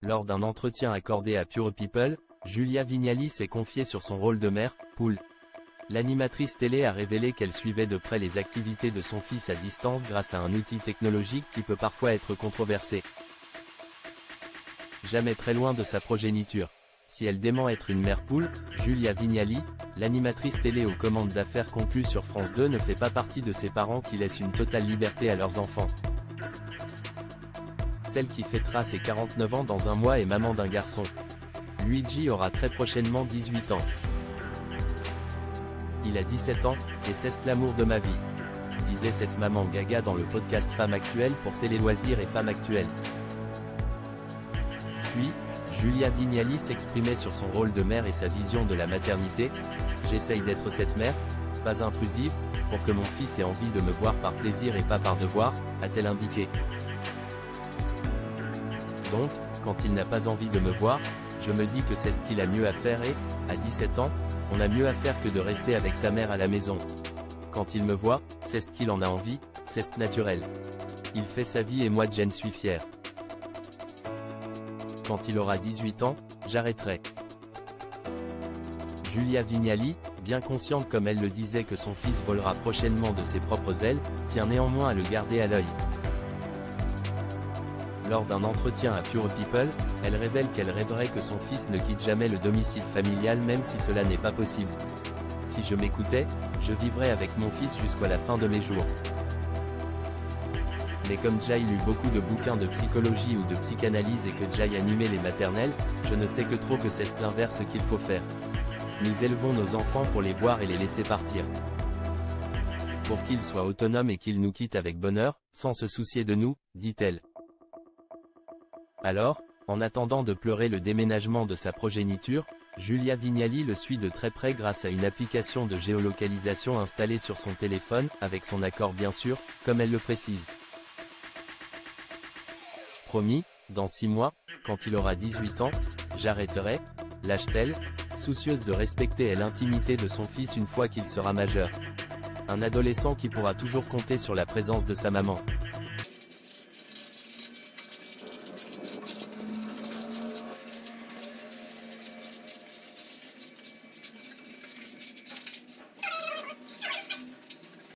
Lors d'un entretien accordé à Pure People, Julia Vignali s'est confiée sur son rôle de mère, poule. L'animatrice télé a révélé qu'elle suivait de près les activités de son fils à distance grâce à un outil technologique qui peut parfois être controversé. Jamais très loin de sa progéniture. Si elle dément être une mère poule, Julia Vignali, l'animatrice télé aux commandes d'affaires conclues sur France 2, ne fait pas partie de ces parents qui laissent une totale liberté à leurs enfants. Celle qui fêtera ses 49 ans dans un mois est maman d'un garçon. Luigi aura très prochainement 18 ans. Il a 17 ans, et c'est l'amour de ma vie, disait cette maman gaga dans le podcast Femmes Actuelles pour Télé Loisirs et Femmes Actuelles. Puis, Julia Vignali s'exprimait sur son rôle de mère et sa vision de la maternité. « J'essaye d'être cette mère, pas intrusive, pour que mon fils ait envie de me voir par plaisir et pas par devoir », a-t-elle indiqué. Donc, quand il n'a pas envie de me voir, je me dis que c'est ce qu'il a mieux à faire et, à 17 ans, on a mieux à faire que de rester avec sa mère à la maison. Quand il me voit, c'est ce qu'il en a envie, c'est naturel. Il fait sa vie et moi j'en suis fier. Quand il aura 18 ans, j'arrêterai. Julia Vignali, bien consciente comme elle le disait que son fils volera prochainement de ses propres ailes, tient néanmoins à le garder à l'œil. Lors d'un entretien à Pure People, elle révèle qu'elle rêverait que son fils ne quitte jamais le domicile familial même si cela n'est pas possible. Si je m'écoutais, je vivrais avec mon fils jusqu'à la fin de mes jours. Mais comme Jay lut beaucoup de bouquins de psychologie ou de psychanalyse et que Jay animait les maternelles, je ne sais que trop que c'est l'inverse qu'il faut faire. Nous élevons nos enfants pour les voir et les laisser partir. Pour qu'ils soient autonomes et qu'ils nous quittent avec bonheur, sans se soucier de nous, dit-elle. Alors, en attendant de pleurer le déménagement de sa progéniture, Julia Vignali le suit de très près grâce à une application de géolocalisation installée sur son téléphone, avec son accord bien sûr, comme elle le précise. Promis, dans 6 mois, quand il aura 18 ans, j'arrêterai, lâche-t-elle, soucieuse de respecter l'intimité de son fils une fois qu'il sera majeur. Un adolescent qui pourra toujours compter sur la présence de sa maman.